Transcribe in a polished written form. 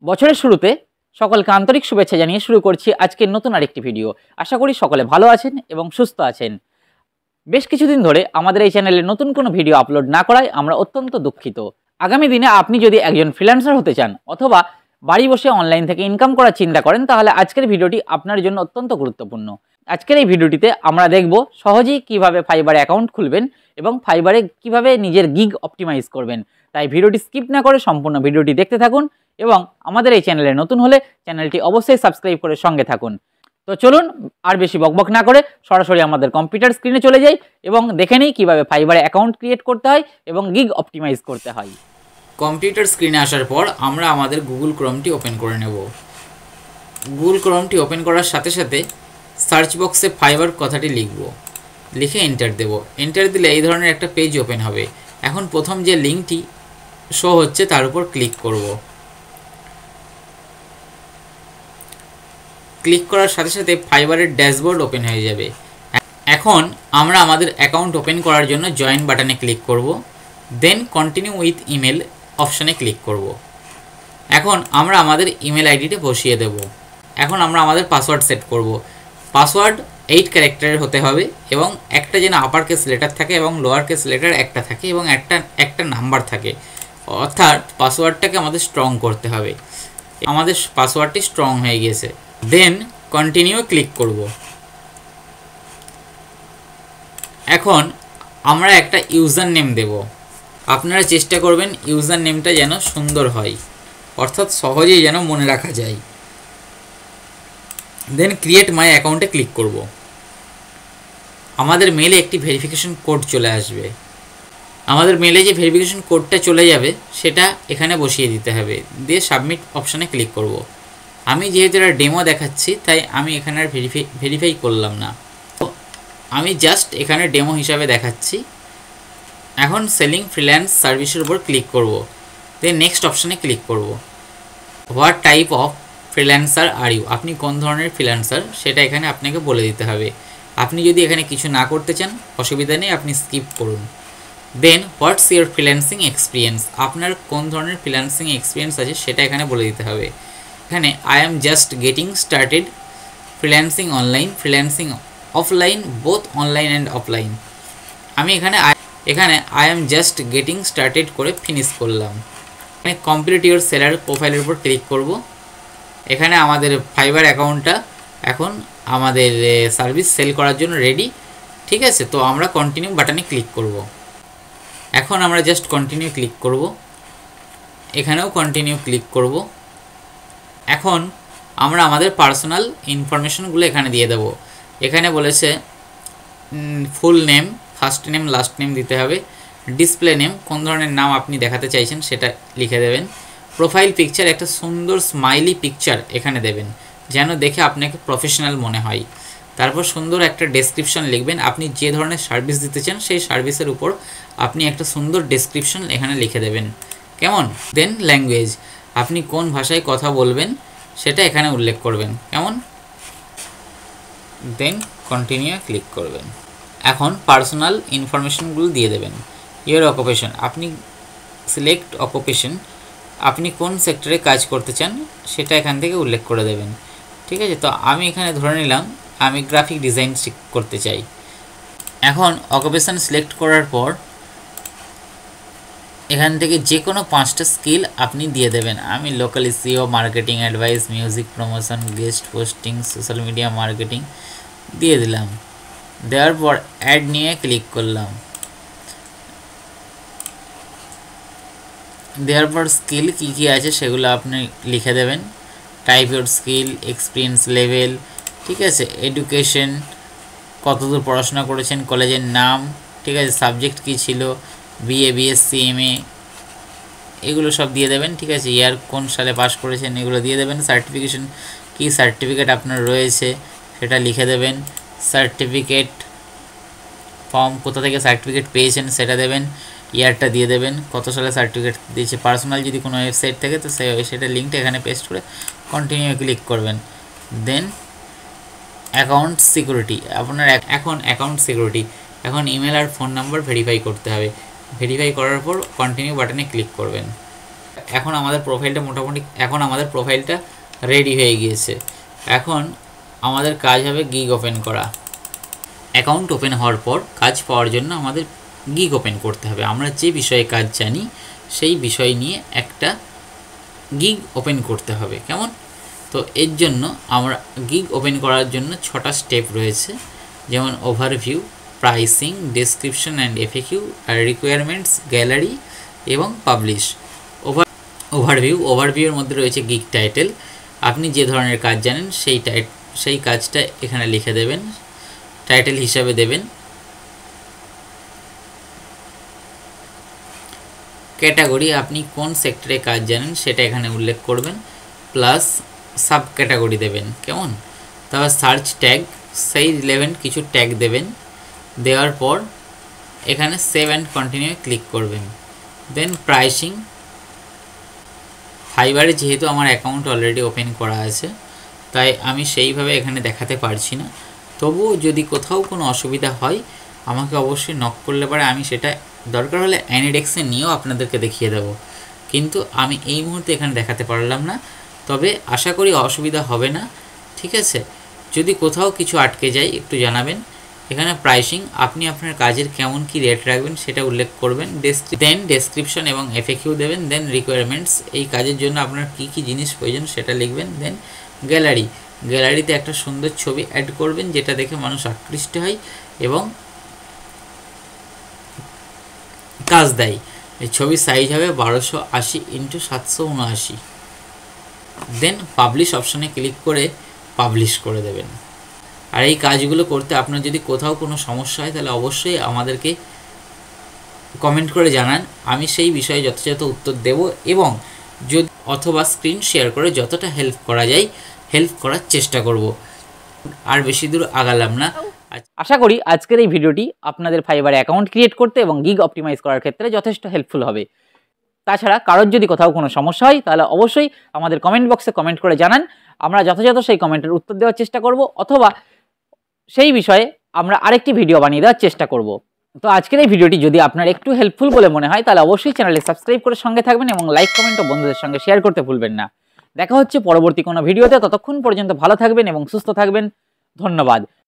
বছরের শুরুতে সকলকে আন্তরিক শুভেচ্ছা জানিয়ে শুরু করছি আজকের নতুন আরেকটি ভিডিও। আশা করি সকলে ভালো আছেন এবং সুস্থ আছেন। বেশ কিছুদিন ধরে আমাদের এই চ্যানেলে নতুন কোনো ভিডিও আপলোড না করায় আমরা অত্যন্ত দুঃখিত। আগামী দিনে আপনি যদি একজন ফ্রিল্যান্সার হতে চান অথবা বাড়ি বসে অনলাইন থেকে ইনকাম করার চিন্তা করেন, তাহলে আজকের ভিডিওটি আপনার জন্য অত্যন্ত গুরুত্বপূর্ণ। আজকের এই ভিডিওটিতে আমরা দেখব সহজেই কিভাবে ফাইবারে অ্যাকাউন্ট খুলবেন এবং ফাইবারে কিভাবে নিজের গিগ অপটিমাইজ করবেন। তাই ভিডিওটি স্কিপ না করে সম্পূর্ণ ভিডিওটি দেখতে থাকুন এবং আমাদের এই চ্যানেলে নতুন হলে চ্যানেলটি অবশ্যই সাবস্ক্রাইব করে সঙ্গে থাকুন। তো চলুন আর বেশি বকবক না করে সরাসরি আমাদের কম্পিউটার স্ক্রিনে চলে যাই এবং দেখে নিই কীভাবে ফাইবারে অ্যাকাউন্ট ক্রিয়েট করতে হয় এবং গিগ অপটিমাইজ করতে হয়। কম্পিউটার স্ক্রিনে আসার পর আমরা আমাদের গুগল ক্রোমটি ওপেন করে নেব। গুগল ক্রোমটি ওপেন করার সাথে সাথে সার্চ বক্সে ফাইবার কথাটি লিখব, লিখে এন্টার দেব। এন্টার দিলে এই ধরনের একটা পেজ ওপেন হবে। এখন প্রথম যে লিঙ্কটি শো হচ্ছে তার উপর ক্লিক করব। ক্লিক করার সাথে সাথে ফাইবারের ড্যাশবোর্ড ওপেন হয়ে যাবে। এখন আমরা আমাদের অ্যাকাউন্ট ওপেন করার জন্য জয়েন বাটনে ক্লিক করব, দেন কন্টিনিউ উইথ ইমেল অপশানে ক্লিক করব। এখন আমরা আমাদের ইমেল আইডিটা বসিয়ে দেব। এখন আমরা আমাদের পাসওয়ার্ড সেট করব। পাসওয়ার্ড 8 ক্যারেক্টারের হতে হবে এবং একটা যেন আপার কেস লেটার থাকে এবং লোয়ার কেস লেটার একটা থাকে এবং একটা নাম্বার থাকে, অর্থাৎ পাসওয়ার্ডটাকে আমাদের স্ট্রং করতে হবে। আমাদের পাসওয়ার্ডটি স্ট্রং হয়ে গিয়েছে। দেন কন্টিনিউ ক্লিক করব। এখন আমরা একটা ইউজার নেম দেব। আপনারা চেষ্টা করবেন ইউজার নেমটা যেন সুন্দর হয়, অর্থাৎ সহজেই যেন মনে রাখা যায়। দেন ক্রিয়েট মাই অ্যাকাউন্টে ক্লিক করব। আমাদের মেলে একটি ভেরিফিকেশন কোড চলে আসবে। আমাদের মেলে যে ভেরিফিকেশন কোডটা চলে যাবে সেটা এখানে বসিয়ে দিতে হবে, দিয়ে সাবমিট অপশানে ক্লিক করব। আমি যেহেতু এটা ডেমো দেখাচ্ছি তাই আমি এখানে আর ভেরিফাই করলাম না, তো আমি জাস্ট এখানে ডেমো হিসাবে দেখাচ্ছি। এখন সেলিং ফ্রিল্যান্স সার্ভিসের উপর ক্লিক করব, দেন নেক্সট অপশানে ক্লিক করব। What type of freelancer are you, আপনি কোন ধরনের ফ্রিল্যান্সার সেটা এখানে আপনাকে বলে দিতে হবে। আপনি যদি এখানে কিছু না করতে চান অসুবিধা নেই, আপনি স্কিপ করুন। দেন হোয়াটস ইউর ফ্রিল্যান্সিং এক্সপিরিয়েন্স, আপনার কোন ধরনের ফ্রিল্যান্সিং এক্সপিরিয়েন্স আছে সেটা এখানে বলে দিতে হবে। এখানে I am just getting started freelancing online, freelancing offline, both online and offline. আমি এখানে I am just getting started করে ফিনিশ করলাম। এখানে কমপ্লিট ইউর সেলার প্রোফাইলের উপর ক্লিক করব। এখানে আমাদের ফাইবার অ্যাকাউন্টটা এখন আমাদের সার্ভিস সেল করার জন্য রেডি, ঠিক আছে। তো আমরা কন্টিনিউ বাটনে ক্লিক করব। এখন আমরা জাস্ট কন্টিনিউ ক্লিক করব, এখানেও কন্টিনিউ ক্লিক করব। এখন আমরা আমাদের পার্সোনাল ইনফরমেশনগুলো এখানে দিয়ে দেব। এখানে বলেছে full name, first name, last name দিতে হবে। ডিসপ্লে নেম, কোন ধরনের নাম আপনি দেখাতে চাইছেন সেটা লিখে দেবেন। প্রোফাইল পিকচার, একটা সুন্দর স্মাইলি পিকচার এখানে দেবেন যেন দেখে আপনাকে প্রফেশনাল মনে হয়। তারপর সুন্দর একটা ডেসক্রিপশন লিখবেন, আপনি যে ধরনের সার্ভিস দিতে চান সেই সার্ভিসের উপর আপনি একটা সুন্দর ডেসক্রিপশন এখানে লিখে দেবেন, কেমন। দেন ল্যাঙ্গুয়েজ, আপনি কোন ভাষায় কথা বলবেন সেটা এখানে উল্লেখ করবেন, কেমন। দেন কন্টিনিউ ক্লিক করবেন। এখন পার্সোনাল ইনফরমেশনগুলো দিয়ে দেবেন। ইয়োর অকুপেশন, আপনি সিলেক্ট অকুপেশন, আপনি কোন সেক্টরে কাজ করতে চান সেটা এখান থেকে উল্লেখ করে দেবেন, ঠিক আছে। তো আমি এখানে ধরে নিলাম আমি গ্রাফিক ডিজাইন করতে চাই। এখন অকুপেশন সিলেক্ট করার পর এখান থেকে যে কোনো 5টা স্কিল আপনি দিয়ে দেবেন। আমি local SEO, marketing advice, music promotion, guest posting, social media marketing দিয়ে দিলাম। দেওয়ার পর অ্যাড নিয়ে ক্লিক করলাম। দেওয়ার পর স্কিল কী কী আছে সেগুলো আপনি লিখে দেবেন। Type your skill, experience level, ঠিক আছে। এডুকেশন, কতদূর পড়াশোনা করেছেন, কলেজের নাম, ঠিক আছে। সাবজেক্ট কী ছিল, বিএ, বিএসসি, এমএ, এগুলো সব দিয়ে দেবেন, ঠিক আছে। ইয়ার কোন সালে পাস করেছেন এগুলো দিয়ে দেবেন। সার্টিফিকেশন, কী সার্টিফিকেট আপনার রয়েছে সেটা লিখে দেবেন। সার্টিফিকেট ফর্ম, কোথা থেকে সার্টিফিকেট পেয়েছেন সেটা দেবেন। ইয়ারটা দিয়ে দেবেন, কত সালে সার্টিফিকেট দিয়েছে। পার্সোনাল যদি কোনো ওয়েবসাইট থাকে তো সেই ওয়েবসাইটের লিঙ্কটা এখানে পেস্ট করে কন্টিনিউ ক্লিক করবেন। দেন অ্যাকাউন্ট সিকিউরিটি, আপনার এখন অ্যাকাউন্ট সিকিউরিটি, এখন ইমেল আর ফোন নাম্বার ভেরিফাই করতে হবে। ভেরিফাই করার পর কন্টিনিউ বাটনে ক্লিক করবেন। এখন আমাদের প্রোফাইলটা মোটামুটি রেডি হয়ে গিয়েছে। এখন আমাদের কাজ হবে গিগ ওপেন করা। অ্যাকাউন্ট ওপেন হওয়ার পর কাজ পাওয়ার জন্য আমাদের গিগ ওপেন করতে হবে। আমরা যে বিষয়ে কাজ জানি সেই বিষয় নিয়ে একটা গিগ ওপেন করতে হবে। কেমন? তো এর জন্য আমরা গিগ ওপেন করার জন্য 6টা স্টেপ রয়েছে, যেমন overview, pricing, description and FAQ, আর রিকোয়ারমেন্টস, গ্যালারি এবং পাবলিশ। ওভারভিউর মধ্যে রয়েছে গিগ টাইটেল। আপনি যে ধরনের কাজ জানেন সেই কাজটা এখানে লিখে দেবেন, টাইটেল হিসাবে দেবেন। ক্যাটাগরি, আপনি কোন সেক্টরে কাজ জানেন সেটা এখানে উল্লেখ করবেন, প্লাস সাব ক্যাটাগরি দেবেন। কেমন? তারপর সার্চ ট্যাগ, সেই রিলেভেন্ট কিছু ট্যাগ দেবেন। দেওয়ার পর এখানে সেভ অ্যান্ড কন্টিনিউ ক্লিক করবেন। দেন প্রাইসিং। ফাইবারে যেহেতু আমার অ্যাকাউন্ট অলরেডি ওপেন করা আছে, তাই আমি সেইভাবে এখানে দেখাতে পারছি না। তবুও যদি কোথাও কোনো অসুবিধা হয় আমাকে অবশ্যই নক করলে পরে আমি সেটা দরকার হলে অ্যানিডেক্সে নিয়েও আপনাদেরকে দেখিয়ে দেবো, কিন্তু আমি এই মুহূর্তে এখানে দেখাতে পারলাম না। তবে আশা করি অসুবিধা হবে না। ঠিক আছে? যদি কোথাও কিছু আটকে যায় একটু জানাবেন। এখানে প্রাইসিং, আপনি আপনার কাজের কেমন কি রেট রাখবেন সেটা উল্লেখ করবেন। দেন ডেসক্রিপশন এবং এফএকিউ দেবেন। দেন রিকোয়ারমেন্টস, এই কাজের জন্য আপনার কি কি জিনিস প্রয়োজন সেটা লিখবেন। দেন গ্যালারিতে একটা সুন্দর ছবি অ্যাড করবেন যেটা দেখে মানুষ আকৃষ্ট হয় এবং কাজ দেয়। এই ছবির সাইজ হবে 1280x779। দেন পাবলিশ অপশানে ক্লিক করে পাবলিশ করে দেবেন। আর এই কাজগুলো করতে আপনার যদি কোথাও কোনো সমস্যা হয় তাহলে অবশ্যই আমাদেরকে কমেন্ট করে জানান। আমি সেই বিষয়ে যথাযথ উত্তর দেব এবং যদি অথবা স্ক্রিন শেয়ার করে যতটা হেল্প করা যায় হেল্প করার চেষ্টা করব। আর বেশি দূর আগালাম না। আশা করি আজকের এই ভিডিওটি আপনাদের ফাইবারে অ্যাকাউন্ট ক্রিয়েট করতে এবং গিগ অপটিমাইজ করার ক্ষেত্রে যথেষ্ট হেল্পফুল হবে। তাছাড়া কারোর যদি কোথাও কোনো সমস্যা হয় তাহলে অবশ্যই আমাদের কমেন্ট বক্সে কমেন্ট করে জানান। আমরা যথাযথ সেই কমেন্টের উত্তর দেওয়ার চেষ্টা করব, অথবা সেই বিষয়ে আমরা আরেকটি ভিডিও বানিয়ে দেওয়ার চেষ্টা করব। তো আজকের এই ভিডিওটি যদি আপনার একটু হেল্পফুল বলে মনে হয় তাহলে অবশ্যই চ্যানেলে সাবস্ক্রাইব করে সঙ্গে থাকবেন এবং লাইক, কমেন্ট ও বন্ধুদের সঙ্গে শেয়ার করতে ভুলবেন না। দেখা হচ্ছে পরবর্তী কোনো ভিডিওতে। ততক্ষণ পর্যন্ত ভালো থাকবেন এবং সুস্থ থাকবেন। ধন্যবাদ।